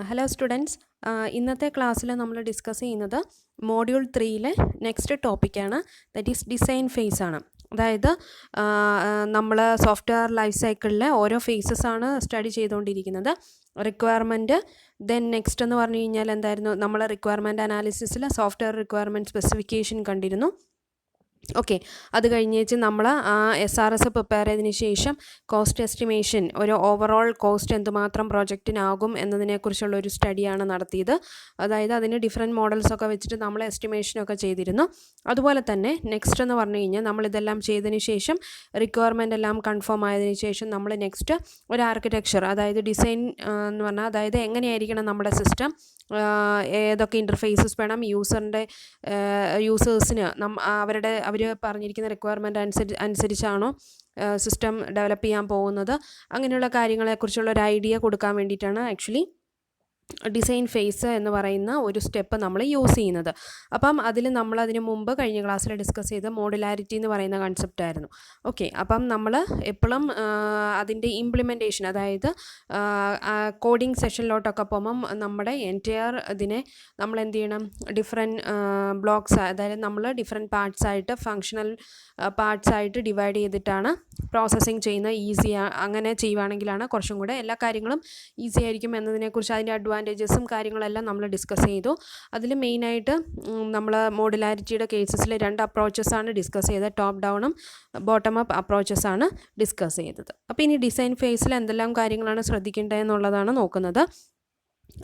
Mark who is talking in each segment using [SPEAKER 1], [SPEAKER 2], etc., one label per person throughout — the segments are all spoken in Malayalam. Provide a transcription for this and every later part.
[SPEAKER 1] ഹലോ സ്റ്റുഡൻസ്, ഇന്നത്തെ ക്ലാസ്സിൽ നമ്മൾ ഡിസ്കസ് ചെയ്യുന്നത് മോഡ്യൂൾ 3-ലെ നെക്സ്റ്റ് ടോപ്പിക്കാണ്. ദാറ്റ് ഈസ് ഡിസൈൻ ഫേസ് ആണ്. അതായത് നമ്മൾ സോഫ്റ്റ്വെയർ ലൈഫ് സൈക്കിളിലെ ഓരോ ഫേസസ് ആണ് സ്റ്റഡി ചെയ്തുകൊണ്ടിരിക്കുന്നത്. റിക്വയർമെൻറ്റ്, ദെൻ നെക്സ്റ്റ് എന്ന് പറഞ്ഞു കഴിഞ്ഞാൽ എന്തായിരുന്നു, നമ്മൾ റിക്വയർമെൻറ്റ് അനാലിസിസിൽ സോഫ്റ്റ്വെയർ റിക്വയർമെൻറ്റ് സ്പെസിഫിക്കേഷൻ കണ്ടിരുന്നു. ഓക്കെ, അത് കഴിഞ്ഞേച്ച് നമ്മൾ SRS പ്രിപ്പയർ ചെയ്തതിന് ശേഷം കോസ്റ്റ് എസ്റ്റിമേഷൻ, ഒരു ഓവറോൾ കോസ്റ്റ് എന്തുമാത്രം പ്രോജക്റ്റിനാകും എന്നതിനെക്കുറിച്ചുള്ള ഒരു സ്റ്റഡിയാണ് നടത്തിയത്. അതായത് അതിന് ഡിഫറെൻറ്റ് മോഡൽസൊക്കെ വെച്ചിട്ട് നമ്മൾ എസ്റ്റിമേഷനൊക്കെ ചെയ്തിരുന്നു. അതുപോലെ തന്നെ നെക്സ്റ്റ് എന്ന് പറഞ്ഞു കഴിഞ്ഞാൽ നമ്മളിതെല്ലാം ചെയ്തതിന് ശേഷം റിക്വയർമെൻ്റ് എല്ലാം കൺഫേം ആയതിനു ശേഷം നമ്മൾ നെക്സ്റ്റ് ഒരു ആർക്കിടെക്ചർ, അതായത് ഡിസൈൻ എന്ന് പറഞ്ഞാൽ അതായത് എങ്ങനെയായിരിക്കണം നമ്മുടെ സിസ്റ്റം, ഏതൊക്കെ ഇൻ്റർഫേസസ് വേണം, യൂസേഴ്സിന് അവർ പറഞ്ഞിരിക്കുന്ന റിക്വയർമെൻറ്റ് അനുസരിച്ചാണോ സിസ്റ്റം ഡെവലപ്പ് ചെയ്യാൻ പോകുന്നത്, അങ്ങനെയുള്ള കാര്യങ്ങളെക്കുറിച്ചുള്ള ഒരു ഐഡിയ കൊടുക്കാൻ വേണ്ടിയിട്ടാണ് ആക്ച്വലി ഡിസൈൻ ഫേസ് എന്ന് പറയുന്ന ഒരു സ്റ്റെപ്പ് നമ്മൾ യൂസ് ചെയ്യുന്നത്. അപ്പം അതിൽ നമ്മളതിന് മുമ്പ് കഴിഞ്ഞ ക്ലാസ്സിൽ ഡിസ്കസ് ചെയ്ത മോഡുലാരിറ്റി എന്ന് പറയുന്ന കൺസെപ്റ്റ് ആയിരുന്നു. ഓക്കെ, അപ്പം നമ്മൾ എപ്പോഴും അതിൻ്റെ ഇംപ്ലിമെൻറ്റേഷൻ, അതായത് കോഡിങ് സെഷനിലോട്ടൊക്കെ പോകുമ്പം നമ്മുടെ എൻറ്റയർ ഇതിനെ നമ്മൾ എന്ത് ചെയ്യണം, ഡിഫറെൻറ്റ് ബ്ലോക്സ്, അതായത് നമ്മൾ ഡിഫറെൻറ്റ് പാർട്സായിട്ട്, ഫങ്ഷണൽ പാർട്സായിട്ട് ഡിവൈഡ് ചെയ്തിട്ടാണ് പ്രോസസ്സിങ് ചെയ്യുന്നത്. അങ്ങനെ ചെയ്യുവാണെങ്കിലാണ് കുറച്ചും കൂടെ എല്ലാ കാര്യങ്ങളും ഈസി ആയിരിക്കും എന്നതിനെക്കുറിച്ച്, അതിൻ്റെ അഡ്വാൻറ്റേജസും കാര്യങ്ങളെല്ലാം നമ്മൾ ഡിസ്കസ് ചെയ്തു. അതിൽ മെയിനായിട്ട് നമ്മൾ മോഡുലാരിറ്റിയുടെ കേസസിൽ 2 അപ്രോച്ചസാണ് ഡിസ്കസ് ചെയ്തത്. ടോപ്പ് ഡൗണും ബോട്ടം അപ്പ് അപ്രോച്ചസാണ് ഡിസ്കസ് ചെയ്തത്. അപ്പോൾ ഇനി ഡിസൈൻ ഫേസിൽ എന്തെല്ലാം കാര്യങ്ങളാണ് ശ്രദ്ധിക്കേണ്ടതെന്നുള്ളതാണ് നോക്കുന്നത്.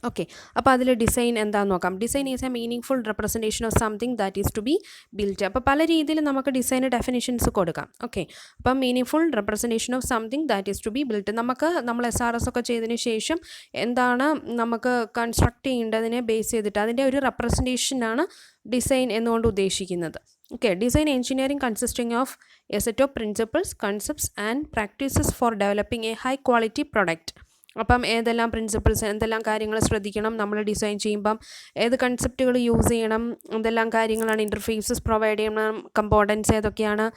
[SPEAKER 1] ഓക്കെ, അപ്പോൾ അതിൽ ഡിസൈൻ എന്താണെന്ന് നോക്കാം. Design is a meaningful representation of something that is to be built. അപ്പോൾ പല രീതിയിൽ നമുക്ക് ഡിസൈന് ഡെഫിനിഷൻസ് കൊടുക്കാം. ഓക്കെ, അപ്പം meaningful representation of something that is to be built, നമ്മൾ SRS ഒക്കെ ചെയ്തതിന് ശേഷം എന്താണ് നമുക്ക് കൺസ്ട്രക്ട് ചെയ്യേണ്ടതിനെ ബേസ് ചെയ്തിട്ട് അതിൻ്റെ ഒരു റെപ്രസെൻറ്റേഷനാണ് ഡിസൈൻ എന്നുകൊണ്ട് ഉദ്ദേശിക്കുന്നത്. Okay, design engineering consisting of A set of principles, concepts and practices four developing A high quality product. അപ്പം ഏതെല്ലാം പ്രിൻസിപ്പിൾസ്, എന്തെല്ലാം കാര്യങ്ങൾ ശ്രദ്ധിക്കണം നമ്മൾ ഡിസൈൻ ചെയ്യുമ്പം, ഏത് കൺസെപ്റ്റുകൾ യൂസ് ചെയ്യണം, എന്തെല്ലാം കാര്യങ്ങളാണ്, ഇൻ്റർഫേസസ് പ്രൊവൈഡ് ചെയ്യണം, കമ്പോണൻസ് ഏതൊക്കെയാണ്,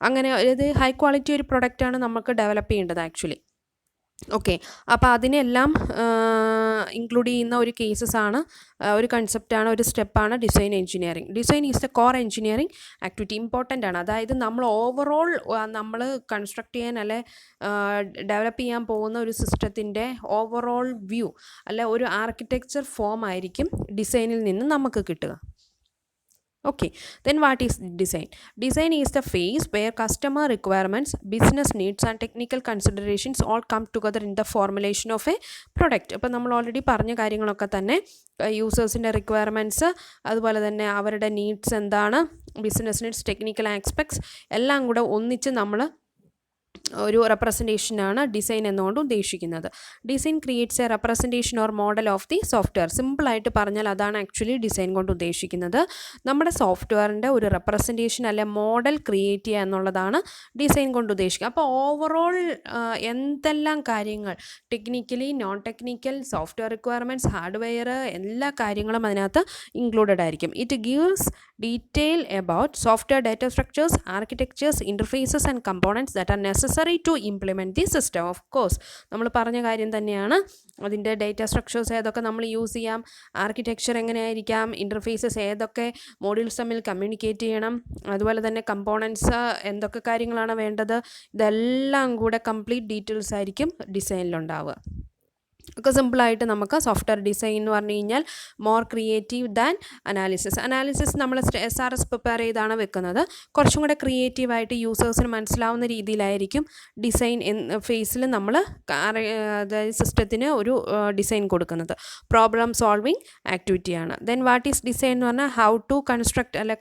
[SPEAKER 1] അങ്ങനെ ഏത് ഹൈ ക്വാളിറ്റി ഒരു പ്രൊഡക്റ്റാണ് നമുക്ക് ഡെവലപ്പ് ചെയ്യേണ്ടത് ആക്ച്വലി. ഓക്കെ, അപ്പോൾ അതിനെല്ലാം ഇൻക്ലൂഡ് ചെയ്യുന്ന ഒരു കേസസാണ്, ഒരു കൺസെപ്റ്റാണ്, ഒരു സ്റ്റെപ്പാണ് design engineering. Design is the core engineering activity, important ആണ്. അതായത് നമ്മൾ ഓവറോൾ നമ്മൾ കൺസ്ട്രക്ട് ചെയ്യാൻ അല്ലെ ഡെവലപ്പ് ചെയ്യാൻ പോകുന്ന ഒരു സിസ്റ്റത്തിൻ്റെ ഓവറോൾ വ്യൂ അല്ലെ ഒരു ആർക്കിടെക്ചർ ഫോം ആയിരിക്കും ഡിസൈനിൽ നിന്ന് നമുക്ക് കിട്ടുക. Okay, then what is design? Design is the phase where customer requirements, business needs and technical considerations all come together in the formulation of a product. അപ്പോൾ നമ്മൾ ഓൾറെഡി പറഞ്ഞ കാര്യങ്ങളൊക്കെ തന്നെ, യൂസേഴ്സിൻ്റെ റിക്വയർമെൻറ്റ്സ്, അതുപോലെ തന്നെ അവരുടെ നീഡ്സ് എന്താണ്, ബിസിനസ് നീഡ്സ്, ടെക്നിക്കൽ ആസ്പെക്ട്സ് എല്ലാം കൂടെ ഒന്നിച്ച് നമ്മൾ ഒരു റെപ്രസെൻറ്റേഷനാണ് ഡിസൈൻ എന്നുകൊണ്ട് ഉദ്ദേശിക്കുന്നത്. Design creates A representation or model of the software. സിമ്പിളായിട്ട് പറഞ്ഞാൽ അതാണ് ആക്ച്വലി ഡിസൈൻ കൊണ്ട് ഉദ്ദേശിക്കുന്നത്. നമ്മുടെ സോഫ്റ്റ്വെയറിൻ്റെ ഒരു റെപ്രസെൻറ്റേഷൻ അല്ലെ മോഡൽ ക്രിയേറ്റ് ചെയ്യുക എന്നുള്ളതാണ് ഡിസൈൻ കൊണ്ട് ഉദ്ദേശിക്കുക. അപ്പോൾ ഓവറോൾ എന്തെല്ലാം കാര്യങ്ങൾ, technically, non technical, software requirements, hardware, എല്ലാ കാര്യങ്ങളും അതിനകത്ത് ഇൻക്ലൂഡഡ് ആയിരിക്കും. It gives detail about software data structures, architectures, interfaces and components that are necessary to implement the system. Of course നമ്മൾ പറഞ്ഞ കാര്യം തന്നെയാണ്. അതിൻ്റെ ഡേറ്റ സ്ട്രക്ചേഴ്സ് ഏതൊക്കെ നമ്മൾ യൂസ് ചെയ്യാം, ആർക്കിടെക്ചർ എങ്ങനെയായിരിക്കാം, ഇൻ്റർഫേസസ് ഏതൊക്കെ മോഡ്യൂൾസ് തമ്മിൽ കമ്മ്യൂണിക്കേറ്റ് ചെയ്യണം, അതുപോലെ തന്നെ കമ്പോണൻറ്റ്സ് എന്തൊക്കെ കാര്യങ്ങളാണ് വേണ്ടത്, ഇതെല്ലാം കൂടെ കംപ്ലീറ്റ് ഡീറ്റെയിൽസ് ആയിരിക്കും ഡിസൈനിലുണ്ടാവുക. ഒക്കെ സിമ്പിളായിട്ട് നമുക്ക് സോഫ്റ്റ്വെയർ ഡിസൈൻ എന്ന് പറഞ്ഞു കഴിഞ്ഞാൽ മോർ ക്രിയേറ്റീവ് ദാൻ അനാലിസിസ് നമ്മൾ SRS പ്രിപ്പയർ ചെയ്താണ് വെക്കുന്നത്. കുറച്ചും കൂടെ ക്രിയേറ്റീവായിട്ട് യൂസേഴ്സിന് മനസ്സിലാവുന്ന രീതിയിലായിരിക്കും ഡിസൈൻ ഫേസിൽ നമ്മൾ അതായത് സിസ്റ്റത്തിന് ഒരു ഡിസൈൻ കൊടുക്കുന്നത്. പ്രോബ്ലം സോൾവിങ് ആക്ടിവിറ്റിയാണ്. ദെൻ വാട്ട് ഈസ് ഡിസൈൻ എന്ന് പറഞ്ഞാൽ ഹൗ ടു കൺസ്ട്രക്ട് അല്ലെ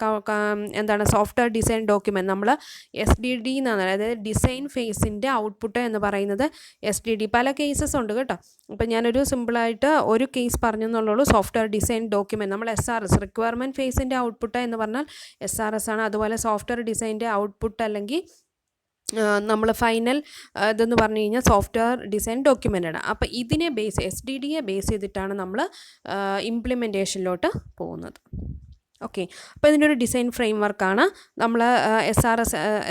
[SPEAKER 1] എന്താണ് സോഫ്റ്റ്വെയർ ഡിസൈൻ ഡോക്യുമെൻറ്റ്. നമ്മൾ SDD എന്നാണ്, അതായത് ഡിസൈൻ ഫേസിൻ്റെ ഔട്ട്പുട്ട് എന്ന് പറയുന്നത് SDD. പല കേസസ് ഉണ്ട് കേട്ടോ. അപ്പോൾ ഞാനൊരു സിമ്പിളായിട്ട് ഒരു കേസ് പറഞ്ഞു എന്നുള്ളൂ. സോഫ്റ്റ്വെയർ ഡിസൈൻ ഡോക്യുമെൻറ്റ് നമ്മൾ SRS, റിക്വയർമെൻറ്റ് ഫേസിൻ്റെ ഔട്ട്പുട്ട് എന്ന് പറഞ്ഞാൽ SRS ആണ്. അതുപോലെ സോഫ്റ്റ്വെയർ ഡിസൈൻ്റെ ഔട്ട്പുട്ട് അല്ലെങ്കിൽ നമ്മൾ ഫൈനൽ ഇതെന്ന് പറഞ്ഞു കഴിഞ്ഞാൽ സോഫ്റ്റ്വെയർ ഡിസൈൻ ഡോക്യുമെൻ്റാണ്. അപ്പോൾ ഇതിനെ SDDയെ ബേസ് ചെയ്തിട്ടാണ് നമ്മൾ ഇംപ്ലിമെൻറ്റേഷനിലോട്ട് പോകുന്നത്. ഓക്കെ, അപ്പോൾ ഇതിൻ്റെ ഒരു ഡിസൈൻ ഫ്രെയിം വർക്കാണ്. നമ്മൾ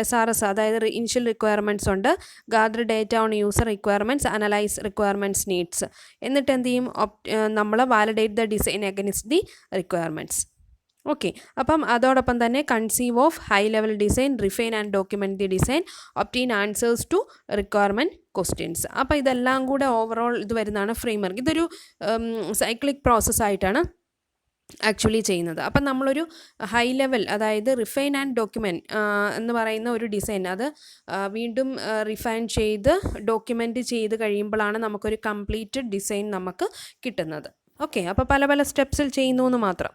[SPEAKER 1] SRS അതായത് ഇനിഷ്യൽ റിക്വയർമെൻറ്റ്സ് ഉണ്ട്, gather data on user requirements, analyse requirements needs, എന്നിട്ട് എന്ത് ചെയ്യും, നമ്മൾ validate the design against the requirements. Okay, അപ്പം അതോടൊപ്പം തന്നെ conceive of high level design, refine and document the design, obtain answers to requirement questions. അപ്പോൾ ഇതെല്ലാം കൂടെ ഓവറോൾ ഇത് വരുന്നതാണ് ഫ്രെയിംവർക്ക്. ഇതൊരു സൈക്ലിക് പ്രോസസ്സായിട്ടാണ് ആക്ച്വലി ചെയ്യുന്നത്. അപ്പം നമ്മളൊരു ഹൈ ലെവൽ, അതായത് റിഫൈൻ ആൻഡ് ഡോക്യുമെൻറ്റ് എന്ന് പറയുന്ന ഒരു ഡിസൈൻ, അത് വീണ്ടും റിഫൈൻ ചെയ്ത് ഡോക്യുമെൻറ്റ് ചെയ്ത് കഴിയുമ്പോഴാണ് നമുക്കൊരു കംപ്ലീറ്റ് ഡിസൈൻ നമുക്ക് കിട്ടുന്നത്. ഓക്കെ, അപ്പോൾ പല പല സ്റ്റെപ്സിൽ ചെയ്യുന്നു എന്ന് മാത്രം.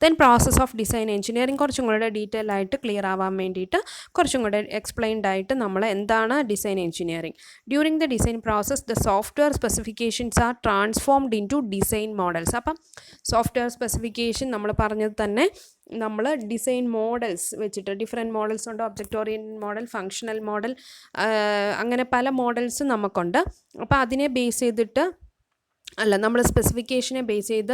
[SPEAKER 1] Then process of design engineering കുറച്ചും കൂടെ ഡീറ്റെയിൽ ആയിട്ട് ക്ലിയർ ആവാൻ വേണ്ടിയിട്ട് കുറച്ചും കൂടെ എക്സ്പ്ലെയിൻഡ് ആയിട്ട് നമ്മൾ എന്താണ് design engineering. During the design process the software specifications are transformed into design models. അപ്പം സോഫ്റ്റ്വെയർ സ്പെസിഫിക്കേഷൻ നമ്മൾ പറഞ്ഞത് തന്നെ നമ്മൾ ഡിസൈൻ മോഡൽസ് വെച്ചിട്ട്, ഡിഫറെൻറ്റ് മോഡൽസ് ഉണ്ട്, object oriented model, functional model, അങ്ങനെ പല മോഡൽസ് നമുക്കുണ്ട്. അപ്പോൾ അതിനെ ബേസ് ചെയ്തിട്ട് നമ്മൾ സ്പെസിഫിക്കേഷനെ ബേസ് ചെയ്ത്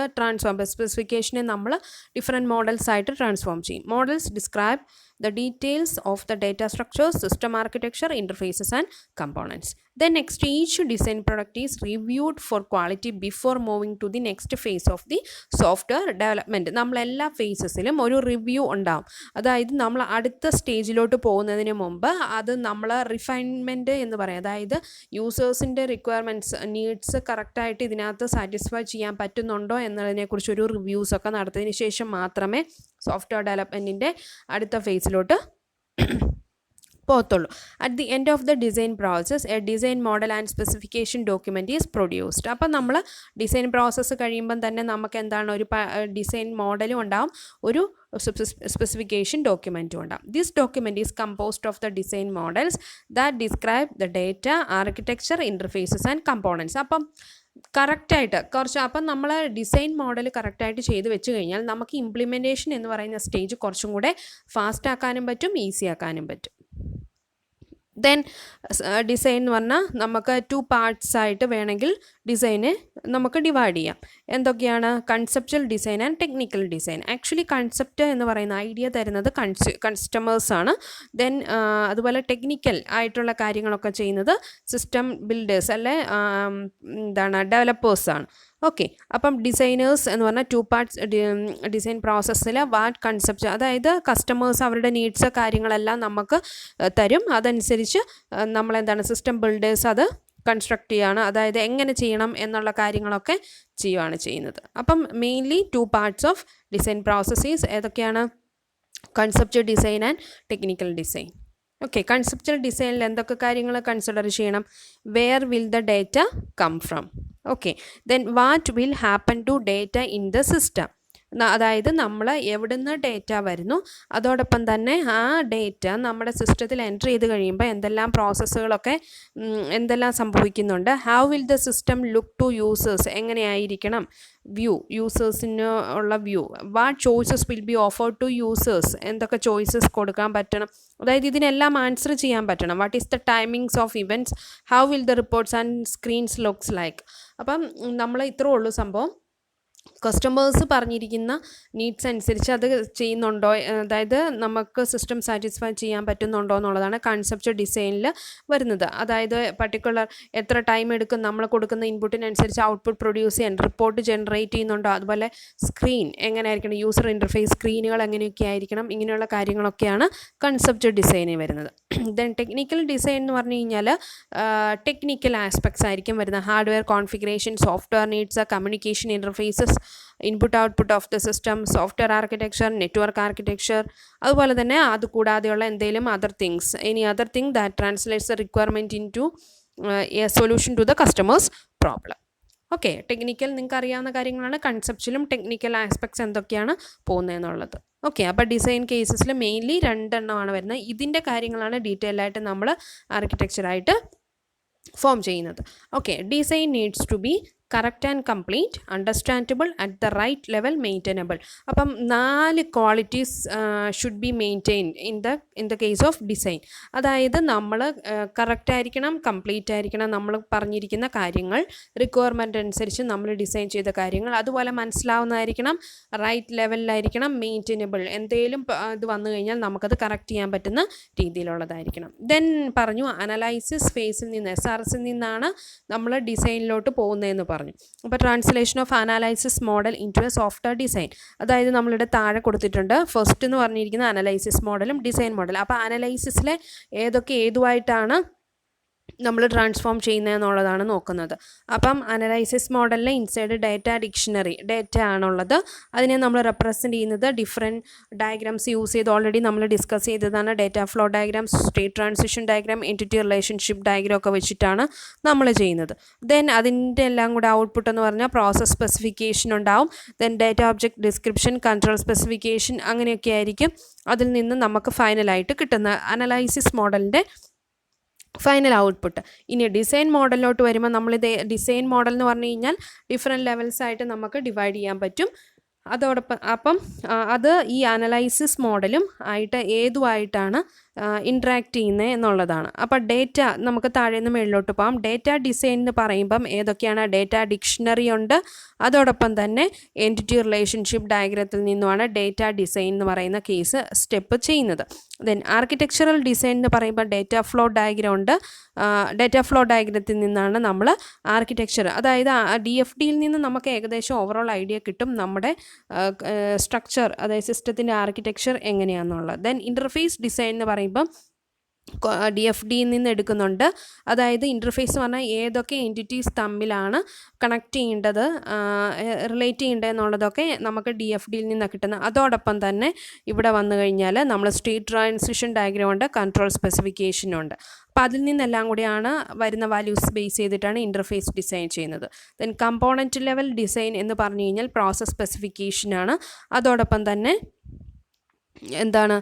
[SPEAKER 1] സ്പെസിഫിക്കേഷനെ നമ്മൾ ഡിഫറെൻറ്റ് മോഡൽസ് ആയിട്ട് ട്രാൻസ്ഫോം ചെയ്യും. Models describe the details of the data structures, system architecture, interfaces and components. Then next, each design product is reviewed for quality before moving to the next phase of the software development. നമ്മൾ എല്ലാ ഫേസസിലും ഒരു റിവ്യൂ ഉണ്ടാവും. അതായത് നമ്മൾ അടുത്ത സ്റ്റേജിലോട്ട് പോകുന്നതിന് മുമ്പ് അത് നമ്മൾ റിഫൈൻമെൻറ്റ് എന്ന് പറയും. അതായത് യൂസേഴ്സിൻ്റെ റിക്വയർമെൻറ്റ്സ്, നീഡ്സ് കറക്റ്റായിട്ട് ഇതിനകത്ത് സാറ്റിസ്ഫൈ ചെയ്യാൻ പറ്റുന്നുണ്ടോ എന്നതിനെക്കുറിച്ചൊരു റിവ്യൂസൊക്കെ നടത്തിയതിന് ശേഷം മാത്രമേ സോഫ്റ്റ്വെയർ ഡെവലപ്മെൻറ്റിൻ്റെ അടുത്ത ഫേസിലോട്ട് പോകത്തുള്ളൂ. At the end of the design process A design model and specification document is produced. അപ്പം നമ്മൾ ഡിസൈൻ പ്രോസസ്സ് കഴിയുമ്പം തന്നെ നമുക്ക് എന്താണ്, ഒരു ഡിസൈൻ മോഡലും ഉണ്ടാവും, ഒരു സ്പെസിഫിക്കേഷൻ ഡോക്യുമെൻറ്റും ഉണ്ടാവും. This document is composed of the design models that describe the data, architecture, interfaces and components. അപ്പം കറക്റ്റായിട്ട് അപ്പം നമ്മൾ ഡിസൈൻ മോഡൽ കറക്റ്റായിട്ട് ചെയ്ത് വെച്ച് കഴിഞ്ഞാൽ നമുക്ക് ഇംപ്ലിമെൻറ്റേഷൻ എന്ന് പറയുന്ന സ്റ്റേജ് കുറച്ചും കൂടെ ഫാസ്റ്റ് ആക്കാനും പറ്റും, ഈസി ആക്കാനും പറ്റും. ദെൻ ഡിസൈൻ എന്ന് പറഞ്ഞാൽ നമുക്ക് 2 പാർട്സ് ആയിട്ട് വേണമെങ്കിൽ ഡിസൈനെ നമുക്ക് ഡിവൈഡ് ചെയ്യാം. എന്തൊക്കെയാണ്? Conceptual design and technical design. Actually concept എന്ന് പറയുന്ന ഐഡിയ തരുന്നത് കസ്റ്റമേഴ്സാണ്. ദെൻ അതുപോലെ ടെക്നിക്കൽ ആയിട്ടുള്ള കാര്യങ്ങളൊക്കെ ചെയ്യുന്നത് സിസ്റ്റം ബിൽഡേഴ്സ് അല്ലെ ഡെവലപ്പേഴ്സാണ്. ഓക്കെ, അപ്പം ഡിസൈനേഴ്സ് എന്ന് പറഞ്ഞാൽ 2 പാർട്സ് ഡിസൈൻ പ്രോസസ്സിൽ വാട്ട് കൺസെപ്റ്റ്, അതായത് കസ്റ്റമേഴ്സ് അവരുടെ നീഡ്സ് കാര്യങ്ങളെല്ലാം നമുക്ക് തരും. അതനുസരിച്ച് നമ്മളെന്താണ് സിസ്റ്റം ബിൽഡേഴ്സ് അത് കൺസ്ട്രക്ട് ചെയ്യുകയാണ്, അതായത് എങ്ങനെ ചെയ്യണം എന്നുള്ള കാര്യങ്ങളൊക്കെ ചെയ്യുകയാണ് ചെയ്യുന്നത്. അപ്പം mainly 2 parts of design processes ഏതൊക്കെയാണ്? Conceptual design and technical design. Okay, conceptual ഡിസൈനിൽ എന്തൊക്കെ കാര്യങ്ങൾ കൺസിഡർ ചെയ്യണം? Where will the data come from? Okay, then what will happen to data in the system, അതായത് നമ്മൾ എവിടുന്ന് ഡേറ്റ വരുന്നു, അതോടൊപ്പം തന്നെ ആ ഡേറ്റ നമ്മുടെ സിസ്റ്റത്തിൽ എൻ്റർ ചെയ്ത് കഴിയുമ്പോൾ എന്തെല്ലാം പ്രോസസ്സുകളൊക്കെ എന്തെല്ലാം സംഭവിക്കുന്നുണ്ട്. How will the system look to users, എങ്ങനെയായിരിക്കണം വ്യൂ, യൂസേഴ്സിന് ഉള്ള view. What choices will be offered to users, എന്തൊക്കെ ചോയ്സസ് കൊടുക്കാൻ പറ്റണം, അതായത് ഇതിനെല്ലാം ആൻസർ ചെയ്യാൻ പറ്റണം. What is the timings of events, how will the reports and screens looks like. അപ്പം നമ്മൾ ഇത്രേ ഉള്ളൂ സംഭവം. കസ്റ്റമേഴ്സ് പറഞ്ഞിരിക്കുന്ന നീഡ്സ് അനുസരിച്ച് അത് ചെയ്യുന്നുണ്ടോ, അതായത് നമുക്ക് സിസ്റ്റം സാറ്റിസ്ഫൈ ചെയ്യാൻ പറ്റുന്നുണ്ടോ എന്നുള്ളതാണ് കൺസെപ്ച്വൽ ഡിസൈനിൽ വരുന്നത്. അതായത് പർട്ടിക്കുലർ എത്ര ടൈം എടുക്കും, നമ്മൾ കൊടുക്കുന്ന ഇൻപുട്ടിനനുസരിച്ച് ഔട്ട്പുട്ട് പ്രൊഡ്യൂസ് ചെയ്യാൻ, റിപ്പോർട്ട് ജനറേറ്റ് ചെയ്യുന്നുണ്ടോ, അതുപോലെ സ്ക്രീൻ എങ്ങനെ ആയിരിക്കണം, യൂസർ ഇൻ്റർഫേസ് സ്ക്രീനുകൾ എങ്ങനെയൊക്കെ ആയിരിക്കണം, ഇങ്ങനെയുള്ള കാര്യങ്ങളൊക്കെയാണ് കൺസെപ്ച്വൽ ഡിസൈനിൽ വരുന്നത്. ദെൻ ടെക്നിക്കൽ ഡിസൈൻ എന്ന് പറഞ്ഞു കഴിഞ്ഞാൽ ടെക്നിക്കൽ ആസ്പെക്ട്സ് ആയിരിക്കും വരുന്നത്. Hardware configuration, software needs, communication interfaces, input output of the system, software architecture, network architecture, അതുപോലെ തന്നെ അതുകൂടാതെയുള്ള എന്തെങ്കിലും any other thing that translates the requirement into a solution to the customer's problem. Okay, technical നിങ്ങൾക്ക് അറിയാവുന്ന കാര്യങ്ങളാണ്. കൺസെപ്ച്വലും ടെക്നിക്കൽ ആസ്പെക്ട്സ് എന്തൊക്കെയാണ് പോകുന്നതെന്നുള്ളത്. ഓക്കെ, അപ്പോൾ ഡിസൈൻ കേസസിൽ മെയിൻലി 2 എണ്ണമാണ് വരുന്നത്. ഇതിൻ്റെ കാര്യങ്ങളാണ് ഡീറ്റെയിൽ ആയിട്ട് നമ്മൾ ആർക്കിടെക്ചറായിട്ട് ഫോം ചെയ്യുന്നത്. Okay, design needs to be correct and complete, understandable, at the right level, maintainable. അപ്പം 4 qualities should be maintain in the case of design. അതായത് നമ്മൾ കറക്റ്റ് ആയിരിക്കണം, കംപ്ലീറ്റ് ആയിരിക്കണം, നമ്മൾ പറഞ്ഞിരിക്കുന്ന കാര്യങ്ങൾ റിക്വയർമെൻ്റ് അനുസരിച്ച് നമ്മൾ ഡിസൈൻ ചെയ്ത കാര്യങ്ങൾ അതുപോലെ മനസ്സിലാവുന്നതായിരിക്കണം, റൈറ്റ് ലെവലിലായിരിക്കണം, മെയിൻറ്റൈനബിൾ, എന്തെങ്കിലും ഇത് വന്നു കഴിഞ്ഞാൽ നമുക്കത് കറക്റ്റ് ചെയ്യാൻ പറ്റുന്ന രീതിയിലുള്ളതായിരിക്കണം. ദെൻ പറഞ്ഞു അനലൈസിസ് ഫേസിൽ നിന്ന്, SRS നിന്നാണ് നമ്മൾ ഡിസൈനിലോട്ട് പോകുന്നതെന്ന് പറഞ്ഞു. അപ്പോൾ translation of analysis model into a software design, അതായത് നമ്മളിവിടെ താഴെ കൊടുത്തിട്ടുണ്ട്. ഫസ്റ്റ് എന്ന് പറഞ്ഞിരിക്കുന്ന അനലൈസിസ് മോഡലും ഡിസൈൻ മോഡൽ. അപ്പോൾ അനലൈസിസിലെ ഏതുമായിട്ടാണ് നമ്മൾ ട്രാൻസ്ഫോം ചെയ്യുന്നതെന്നുള്ളതാണ് നോക്കുന്നത്. അപ്പം അനലൈസിസ് മോഡലിൽ ഇൻസൈഡ് ഡാറ്റ ഡിക്ഷണറി ഡാറ്റ ആണുള്ളത്. അതിനെ നമ്മൾ റെപ്രസെൻറ്റ് ചെയ്യുന്നത് ഡിഫറെൻറ്റ് ഡയഗ്രാംസ് യൂസ് ചെയ്ത് ഓൾറെഡി നമ്മൾ ഡിസ്കസ് ചെയ്തതാണ്. Data flow diagram, state transition diagram, entity relationship diagram ഒക്കെ വെച്ചിട്ടാണ് നമ്മൾ ചെയ്യുന്നത്. ദെൻ അതിൻ്റെ എല്ലാം കൂടെ ഔട്ട്പുട്ട് എന്ന് പറഞ്ഞാൽ പ്രോസസ് സ്പെസിഫിക്കേഷൻ ഉണ്ടാവും. Then data object description, control specification, അങ്ങനെയൊക്കെ ആയിരിക്കും അതിൽ നിന്ന് നമുക്ക് ഫൈനലായിട്ട് കിട്ടുന്ന അനലൈസിസ് മോഡലിൻ്റെ ഫൈനൽ ഔട്ട്പുട്ട്. ഇനി ഡിസൈൻ മോഡലിലോട്ട് വരുമ്പോൾ നമ്മളിത് ഡിസൈൻ മോഡൽ എന്ന് പറഞ്ഞു കഴിഞ്ഞാൽ ഡിഫറെൻറ്റ് ലെവൽസായിട്ട് നമുക്ക് ഡിവൈഡ് ചെയ്യാൻ പറ്റും. അതോടൊപ്പം അത് ഈ അനലൈസിസ് മോഡലും ആയിട്ട് ഏതുമായിട്ടാണ് ഇൻട്രാക്ട് ചെയ്യുന്നത് എന്നുള്ളതാണ്. അപ്പോൾ ഡേറ്റ നമുക്ക് താഴെ നിന്ന് മുകളിലോട്ട് പോകാം. ഡേറ്റ ഡിസൈൻ എന്ന് പറയുമ്പം ഏതൊക്കെയാണ്? ഡേറ്റ ഡിക്ഷണറി ഉണ്ട്, അതോടൊപ്പം തന്നെ എൻറ്റിറ്റി റിലേഷൻഷിപ്പ് ഡയഗ്രത്തിൽ നിന്നുമാണ് ഡേറ്റ ഡിസൈൻ എന്ന് പറയുന്ന കേസ് സ്റ്റെപ്പ് ചെയ്യുന്നത്. ദെൻ ആർക്കിടെക്ചറൽ ഡിസൈൻ എന്ന് പറയുമ്പോൾ ഡേറ്റ ഫ്ലോ ഡയഗ്രം ഉണ്ട്. ഡേറ്റ ഫ്ലോ ഡയഗ്രത്തിൽ നിന്നാണ് നമ്മൾ ആർക്കിടെക്ചർ, അതായത് DFDയിൽ നിന്ന് നമുക്ക് ഏകദേശം ഓവറോൾ ഐഡിയ കിട്ടും നമ്മുടെ സ്ട്രക്ചർ, അതായത് സിസ്റ്റത്തിൻ്റെ ആർക്കിടെക്ചർ എങ്ങനെയാണെന്നുള്ളത്. ദെൻ ഇൻ്റർഫേസ് ഡിസൈൻ എന്ന് പറയുമ്പം DFDയിൽ നിന്ന് എടുക്കുന്നുണ്ട്. അതായത് ഇൻ്റർഫേസ് എന്ന് പറഞ്ഞാൽ ഏതൊക്കെ എൻറ്റിറ്റീസ് തമ്മിലാണ് കണക്ട് ചെയ്യേണ്ടത്, റിലേറ്റ് ചെയ്യേണ്ടത് എന്നുള്ളതൊക്കെ നമുക്ക് DFDയിൽ നിന്നാണ് കിട്ടുന്നത്. അതോടൊപ്പം തന്നെ ഇവിടെ വന്നു കഴിഞ്ഞാൽ നമ്മൾ സ്റ്റേറ്റ് ട്രാൻസിഷൻ ഡയഗ്രാം ഉണ്ട്, കൺട്രോൾ സ്പെസിഫിക്കേഷനുണ്ട്. അപ്പോൾ അതിൽ നിന്നെല്ലാം കൂടിയാണ് വരുന്ന വാല്യൂസ് ബേസ് ചെയ്തിട്ടാണ് ഇൻ്റർഫേസ് ഡിസൈൻ ചെയ്യുന്നത്. ദെൻ കമ്പോണൻറ്റ് ലെവൽ ഡിസൈൻ എന്ന് പറഞ്ഞു കഴിഞ്ഞാൽ പ്രോസസ് സ്പെസിഫിക്കേഷനാണ്. അതോടൊപ്പം തന്നെ എന്താണ്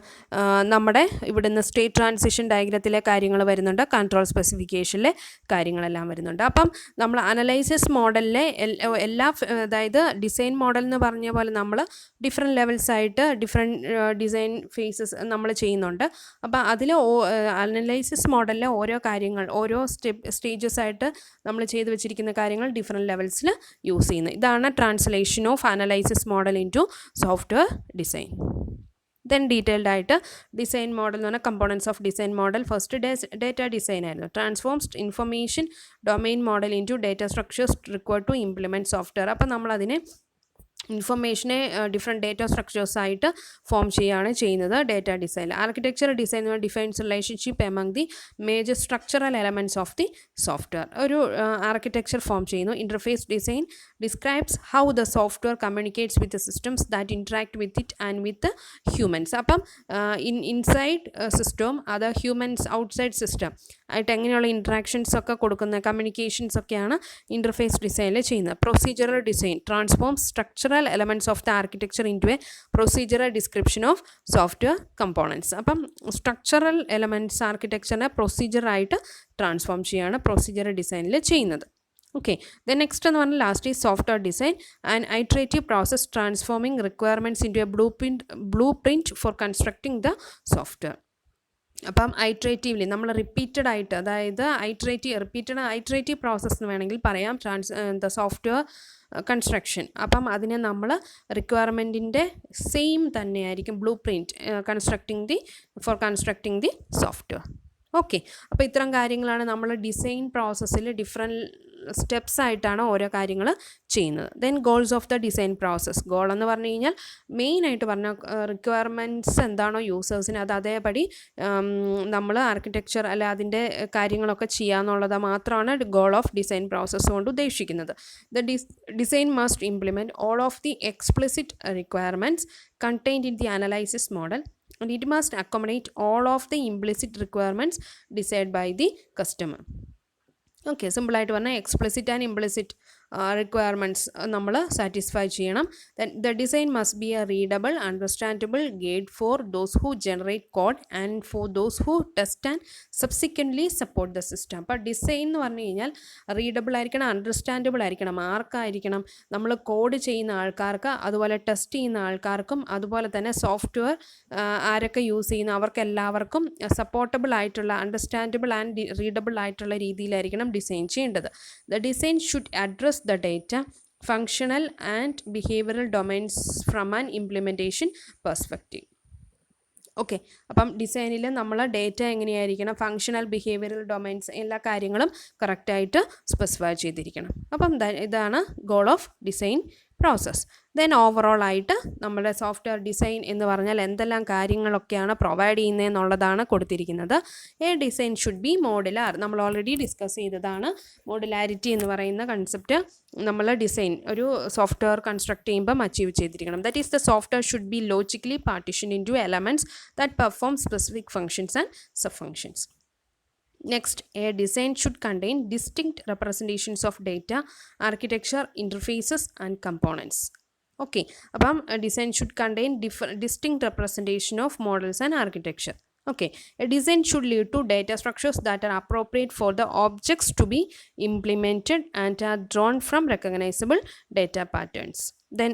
[SPEAKER 1] നമ്മുടെ ഇവിടുന്ന് സ്റ്റേറ്റ് ട്രാൻസിഷൻ ഡയഗ്രത്തിലെ കാര്യങ്ങൾ വരുന്നുണ്ട്, കൺട്രോൾ സ്പെസിഫിക്കേഷനിലെ കാര്യങ്ങളെല്ലാം വരുന്നുണ്ട്. അപ്പം നമ്മൾ അനലൈസിസ് മോഡലിലെ അതായത് ഡിസൈൻ മോഡൽ എന്ന് പറഞ്ഞ പോലെ നമ്മൾ ഡിഫറെൻറ്റ് ലെവൽസായിട്ട് ഡിഫറെൻറ്റ് ഡിസൈൻ ഫേസസ് നമ്മൾ ചെയ്യുന്നുണ്ട്. അപ്പോൾ അതിൽ അനലൈസിസ് മോഡലിലെ ഓരോ കാര്യങ്ങൾ ഓരോ സ്റ്റേജസ് ആയിട്ട് നമ്മൾ ചെയ്ത് വെച്ചിരിക്കുന്ന കാര്യങ്ങൾ ഡിഫറെൻറ്റ് ലെവൽസിൽ യൂസ് ചെയ്യുന്നത്. ഇതാണ് translation of analysis model into software design. Then detailed ആയിട്ട് ഡിസൈൻ മോഡൽ എന്ന് പറഞ്ഞാൽ components of design model. First data design ആയിരുന്നു. Transforms information domain model into data structures required to implement software. അപ്പോൾ നമ്മളതിനെ ഇൻഫർമേഷനെ ഡിഫറെൻറ്റ് ഡേറ്റ സ്ട്രക്ചേഴ്സ് ആയിട്ട് ഫോം ചെയ്യുകയാണ് ചെയ്യുന്നത് ഡേറ്റ ഡിസൈൻ. ആർക്കിടെക്ചർ ഡിസൈൻ എന്ന് പറഞ്ഞാൽ defines relationship among the major structural elements of the software. ഒരു ആർക്കിടെക്ചർ ഫോം ചെയ്യുന്നു. Interface design describes how the software communicates with the systems that interact with it and with humans. അപ്പം ഇൻസൈഡ് സിസ്റ്റവും അത് ഹ്യൂമൻസ് ഔട്ട്സൈഡ് സിസ്റ്റം ആയിട്ട് എങ്ങനെയുള്ള ഇൻട്രാക്ഷൻസ് ഒക്കെ കൊടുക്കുന്ന കമ്മ്യൂണിക്കേഷൻസ് ഒക്കെയാണ് ഇൻ്റർഫേസ് ഡിസൈനിൽ ചെയ്യുന്നത്. Procedural design transforms structural elements of the architecture into a procedural description of software components. അപ്പം സ്ട്രക്ചറൽ എലമെൻറ്റ്സ് ആർക്കിടെക്ചറിനെ പ്രൊസീജിയർ ആയിട്ട് ട്രാൻസ്ഫോം ചെയ്യാണ് പ്രൊസീജിയറൽ ഡിസൈനിൽ ചെയ്യുന്നത്. ഓക്കെ, ദെൻ നെക്സ്റ്റ് എന്ന് പറഞ്ഞാൽ ലാസ്റ്റ് ഈ software design and iterative process transforming requirements into a blueprint for constructing the software. അപ്പം ഐട്രേറ്റീവ്ലി നമ്മൾ റിപ്പീറ്റഡ് ആയിട്ട്, അതായത് ഐട്രേറ്റീവ് പ്രോസസ്സ് എന്ന് വേണമെങ്കിൽ പറയാം ദ സോഫ്റ്റ്വെയർ കൺസ്ട്രക്ഷൻ. അപ്പം അതിനെ നമ്മൾ റിക്വയർമെൻറ്റിൻ്റെ സെയിം തന്നെയായിരിക്കും blueprint for constructing the software. Okay, അപ്പോൾ ഇത്തരം കാര്യങ്ങളാണ് നമ്മൾ ഡിസൈൻ പ്രോസസ്സിൽ ഡിഫറെൻറ്റ് സ്റ്റെപ്സ് ആയിട്ടാണ് ഓരോ കാര്യങ്ങൾ ചെയ്യുന്നത്. Then goals of the design process. Goal എന്ന് പറഞ്ഞു കഴിഞ്ഞാൽ മെയിനായിട്ട് പറഞ്ഞാൽ റിക്വയർമെൻറ്റ്സ് എന്താണോ യൂസേഴ്സിന് അത് അതേപടി നമ്മൾ ആർക്കിടെക്ചർ അല്ലെ അതിൻ്റെ കാര്യങ്ങളൊക്കെ ചെയ്യാന്നുള്ളത് മാത്രമാണ് ഗോൾ ഓഫ് ഡിസൈൻ പ്രോസസ്സ് കൊണ്ട് ഉദ്ദേശിക്കുന്നത്. The design must implement all of the explicit requirements contained in the analysis model and it must accommodate all of the implicit requirements decided by the customer. Okay, സിമ്പിളായിട്ട് പറഞ്ഞാൽ എക്സ്പ്ലിസിറ്റ് ആൻഡ് ഇംപ്ലിസിറ്റ് റിക്വയർമെൻറ്റ്സ് നമ്മൾ സാറ്റിസ്ഫൈ ചെയ്യണം. Then the design must be A readable, understandable guide for those who generate code and for those who test and subsequently support the system. അപ്പോൾ ഡിസൈൻ എന്ന് പറഞ്ഞു കഴിഞ്ഞാൽ റീഡബിൾ ആയിരിക്കണം, അണ്ടർസ്റ്റാൻഡബിൾ ആയിരിക്കണം. ആർക്കായിരിക്കണം? നമ്മൾ കോഡ് ചെയ്യുന്ന ആൾക്കാർക്ക്, അതുപോലെ ടെസ്റ്റ് ചെയ്യുന്ന ആൾക്കാർക്കും, അതുപോലെ തന്നെ സോഫ്റ്റ്വെയർ ആരൊക്കെ യൂസ് ചെയ്യുന്ന അവർക്കെല്ലാവർക്കും സപ്പോർട്ടബിൾ ആയിട്ടുള്ള, അണ്ടർസ്റ്റാൻഡബിൾ ആൻഡ് റീഡബിൾ ആയിട്ടുള്ള രീതിയിലായിരിക്കണം ഡിസൈൻ ചെയ്യേണ്ടത്. The design should address the data, functional and behavioural domains from an implementation perspective. Okay, അപ്പം ഡിസൈനിൽ നമ്മൾ ഡേറ്റ എങ്ങനെയായിരിക്കണം, ഫങ്ഷണൽ, ബിഹേവിയറൽ ഡൊമൈൻസ് എല്ലാ കാര്യങ്ങളും കറക്റ്റായിട്ട് സ്പെസിഫൈ ചെയ്തിരിക്കണം. അപ്പം ഇതാണ് goal of design process. Then overall ആയിട്ട് നമ്മുടെ സോഫ്റ്റ്വെയർ ഡിസൈൻ എന്ന് പറഞ്ഞാൽ എന്തെല്ലാം കാര്യങ്ങളൊക്കെയാണ് പ്രൊവൈഡ് ചെയ്യുന്നതെന്നുള്ളതാണ് കൊടുത്തിരിക്കുന്നത്. A design should be modular. നമ്മൾ ഓൾറെഡി ഡിസ്കസ് ചെയ്തതാണ് മോഡുലാരിറ്റി എന്ന് പറയുന്ന കൺസെപ്റ്റ്. നമ്മൾ ഡിസൈൻ ഒരു സോഫ്റ്റ്വെയർ കൺസ്ട്രക്ട് ചെയ്യുമ്പം അച്ചീവ് ചെയ്തിരിക്കണം. That is the software should be logically partition in to elements that perform specific functions and sub functions. Next, a design should contain distinct representations of data, architecture, interfaces and components. Okay, അപ്പം design should contain distinct representation of models and architecture. Okay, a design should lead to data structures that are appropriate for the objects to be implemented and are drawn from recognizable data patterns. Then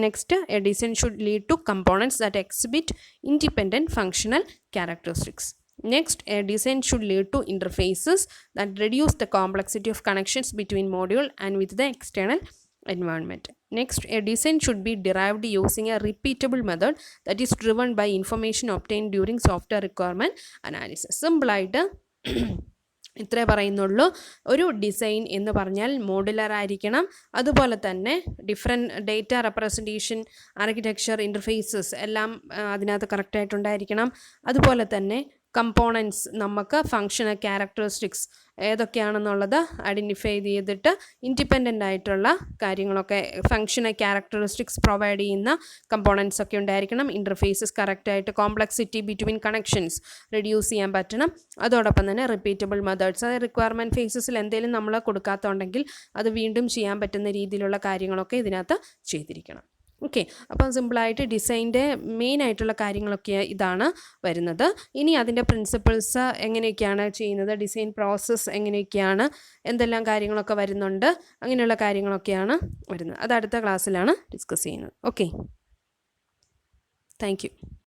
[SPEAKER 1] next, a design should lead to components that exhibit independent functional characteristics. Next, a design should lead to interfaces that reduce the complexity of connections between module and with the external environment. Next, a design should be derived using a repeatable method that is driven by information obtained during software requirement analysis. Simple ആയിട്ട് ഇത്രേ പറയുന്നുള്ളൂ. ഒരു ഡിസൈൻ എന്ന് പറഞ്ഞാൽ മോഡുലർ ആയിരിക്കണം, അതുപോലെ തന്നെ different data representation, architecture, interfaces എല്ലാം അതിനകത്ത് കറക്റ്റായിട്ടുണ്ടായിരിക്കണം. അതുപോലെ തന്നെ കമ്പോണൻസ്, നമുക്ക് ഫങ്ഷണൽ ക്യാരക്ടറിസ്റ്റിക്സ് ഏതൊക്കെയാണെന്നുള്ളത് ഐഡൻറ്റിഫൈ ചെയ്തിട്ട് ഇൻഡിപെൻഡൻ്റ് ആയിട്ടുള്ള കാര്യങ്ങളൊക്കെ, ഫങ്ഷണൽ ക്യാരക്ടറിസ്റ്റിക്സ് പ്രൊവൈഡ് ചെയ്യുന്ന കമ്പോണൻസ് ഒക്കെ ഉണ്ടായിരിക്കണം. ഇൻ്റർഫേസസ് കറക്റ്റായിട്ട്, കോംപ്ലക്സിറ്റി ബിറ്റ്വീൻ കണക്ഷൻസ് റെഡ്യൂസ് ചെയ്യാൻ പറ്റണം. അതോടൊപ്പം തന്നെ റിപ്പീറ്റബിൾ മെത്തേഡ്സ്, അത് റിക്വയർമെൻറ്റ് ഫേസസിൽ എന്തെങ്കിലും നമ്മൾ കൊടുക്കാത്തുണ്ടെങ്കിൽ അത് വീണ്ടും ചെയ്യാൻ പറ്റുന്ന രീതിയിലുള്ള കാര്യങ്ങളൊക്കെ ഇതിനകത്ത് ചെയ്തിരിക്കണം. ഓക്കെ, അപ്പം സിമ്പിളായിട്ട് ഡിസൈൻ്റെ മെയിൻ ആയിട്ടുള്ള കാര്യങ്ങളൊക്കെ ഇതാണ് വരുന്നത്. ഇനി അതിൻ്റെ പ്രിൻസിപ്പിൾസ് എങ്ങനെയൊക്കെയാണ് ചെയ്യുന്നത്, ഡിസൈൻ പ്രോസസ്സ് എങ്ങനെയൊക്കെയാണ്, എന്തെല്ലാം കാര്യങ്ങളൊക്കെ വരുന്നുണ്ട്, അങ്ങനെയുള്ള കാര്യങ്ങളൊക്കെയാണ് വരുന്നത്. അത് അടുത്ത ക്ലാസ്സിലാണ് ഡിസ്കസ് ചെയ്യുന്നത്. Okay, thank you.